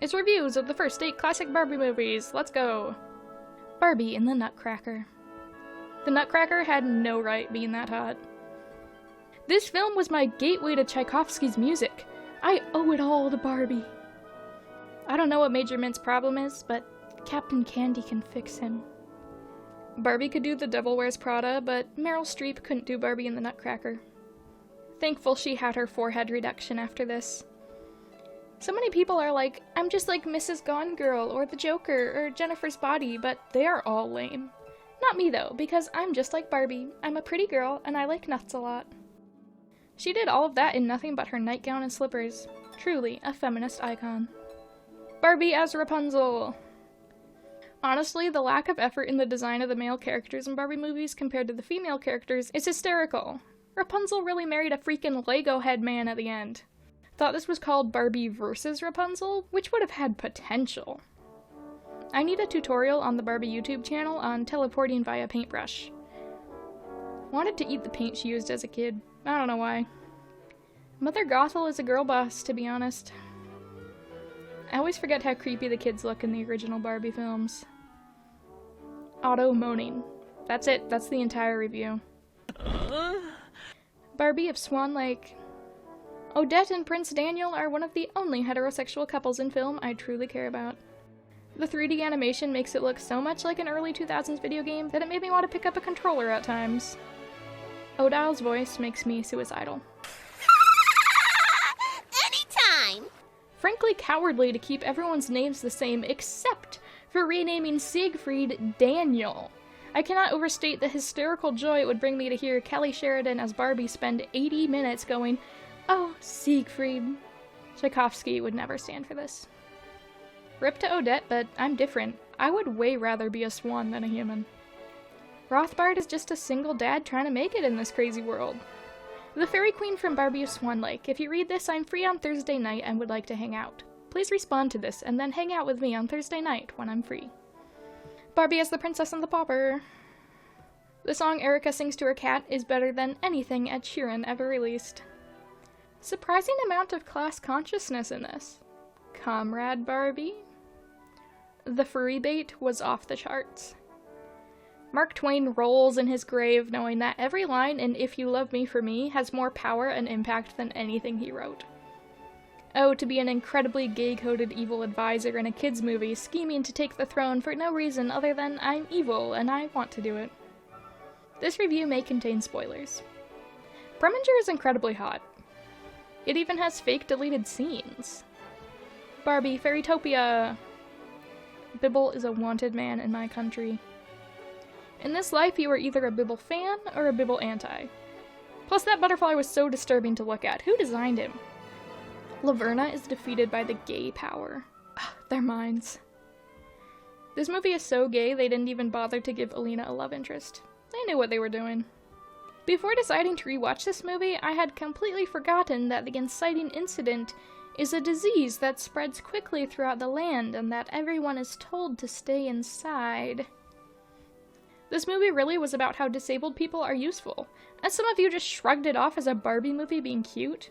is reviews of the first 8 classic Barbie movies. Let's go! Barbie and the Nutcracker. The Nutcracker had no right being that hot. This film was my gateway to Tchaikovsky's music. I owe it all to Barbie. I don't know what Major Mint's problem is, but Captain Candy can fix him. Barbie could do The Devil Wears Prada, but Meryl Streep couldn't do Barbie and the Nutcracker. Thankful she had her forehead reduction after this. So many people are like, I'm just like Mrs. Gone Girl, or the Joker, or Jennifer's Body, but they are all lame. Not me though, because I'm just like Barbie. I'm a pretty girl, and I like nuts a lot. She did all of that in nothing but her nightgown and slippers. Truly, a feminist icon. Barbie as Rapunzel! Honestly, the lack of effort in the design of the male characters in Barbie movies compared to the female characters is hysterical. Rapunzel really married a freaking Lego head man at the end. Thought this was called Barbie vs. Rapunzel, which would have had potential. I need a tutorial on the Barbie YouTube channel on teleporting via paintbrush. Wanted to eat the paint she used as a kid. I don't know why. Mother Gothel is a girl boss, to be honest. I always forget how creepy the kids look in the original Barbie films. Auto moaning. That's it. That's the entire review. Barbie of Swan Lake. Odette and Prince Daniel are one of the only heterosexual couples in film I truly care about. The 3D animation makes it look so much like an early 2000s video game that it made me want to pick up a controller at times. Odile's voice makes me suicidal. Anytime! Frankly cowardly to keep everyone's names the same except for renaming Siegfried Daniel. I cannot overstate the hysterical joy it would bring me to hear Kelly Sheridan as Barbie spend 80 minutes going, "Oh, Siegfried." Tchaikovsky would never stand for this. Rip to Odette, but I'm different. I would way rather be a swan than a human. Rothbard is just a single dad trying to make it in this crazy world. The Fairy Queen from Barbie of Swan Lake. If you read this, I'm free on Thursday night and would like to hang out. Please respond to this and then hang out with me on Thursday night when I'm free. Barbie as the Princess and the Pauper. The song Erica sings to her cat is better than anything Ed Sheeran ever released. Surprising amount of class consciousness in this. Comrade Barbie. The furry bait was off the charts. Mark Twain rolls in his grave knowing that every line in If You Love Me for Me has more power and impact than anything he wrote. Oh, to be an incredibly gay-coded evil advisor in a kids' movie scheming to take the throne for no reason other than I'm evil and I want to do it. This review may contain spoilers. Preminger is incredibly hot. It even has fake deleted scenes. Barbie Fairytopia. Bibble is a wanted man in my country. In this life, you are either a Bibble fan or a Bibble anti. Plus, that butterfly was so disturbing to look at. Who designed him? Laverna is defeated by the gay power. Ugh, their minds. This movie is so gay they didn't even bother to give Alina a love interest. They knew what they were doing. Before deciding to rewatch this movie, I had completely forgotten that the inciting incident is a disease that spreads quickly throughout the land and that everyone is told to stay inside. This movie really was about how disabled people are useful, and some of you just shrugged it off as a Barbie movie being cute.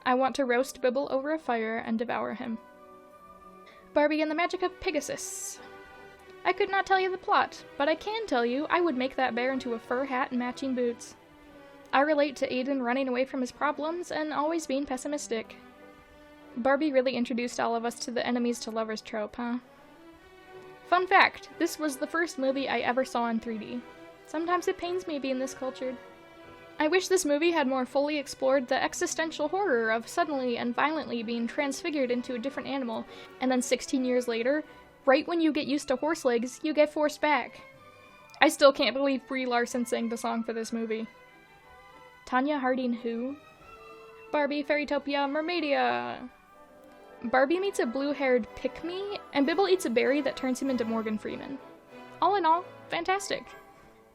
I want to roast Bibble over a fire and devour him. Barbie and the Magic of Pegasus. I could not tell you the plot, but I can tell you I would make that bear into a fur hat and matching boots. I relate to Aiden running away from his problems and always being pessimistic. Barbie really introduced all of us to the enemies to lovers trope, huh? Fun fact, this was the first movie I ever saw in 3D. Sometimes it pains me being this cultured. I wish this movie had more fully explored the existential horror of suddenly and violently being transfigured into a different animal, and then 16 years later, right when you get used to horse legs, you get forced back. I still can't believe Brie Larson sang the song for this movie. Tanya Harding who? Barbie Fairytopia Mermaidia! Barbie meets a blue-haired pick-me, and Bibble eats a berry that turns him into Morgan Freeman. All in all, fantastic.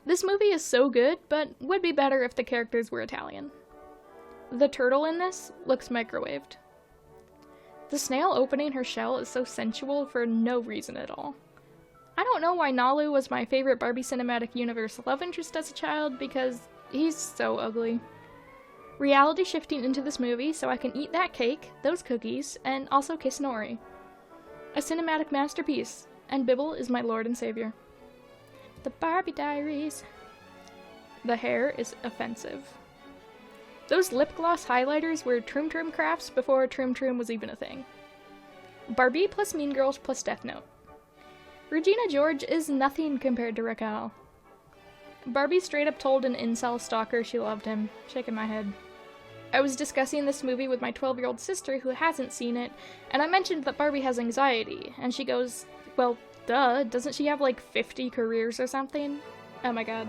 This movie is so good, but would be better if the characters were Italian. The turtle in this looks microwaved. The snail opening her shell is so sensual for no reason at all. I don't know why Nalu was my favorite Barbie Cinematic Universe love interest as a child, because he's so ugly. Reality shifting into this movie so I can eat that cake, those cookies, and also kiss Nori. A cinematic masterpiece, and Bibble is my lord and savior. The Barbie Diaries. The hair is offensive. Those lip gloss highlighters were Troom Troom crafts before Troom Troom was even a thing. Barbie plus Mean Girls plus Death Note. Regina George is nothing compared to Raquel. Barbie straight up told an incel stalker she loved him, shaking my head. I was discussing this movie with my 12-year-old sister who hasn't seen it, and I mentioned that Barbie has anxiety, and she goes, well, duh, doesn't she have like 50 careers or something? Oh my god.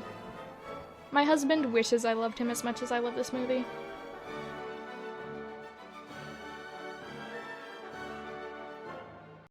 My husband wishes I loved him as much as I love this movie.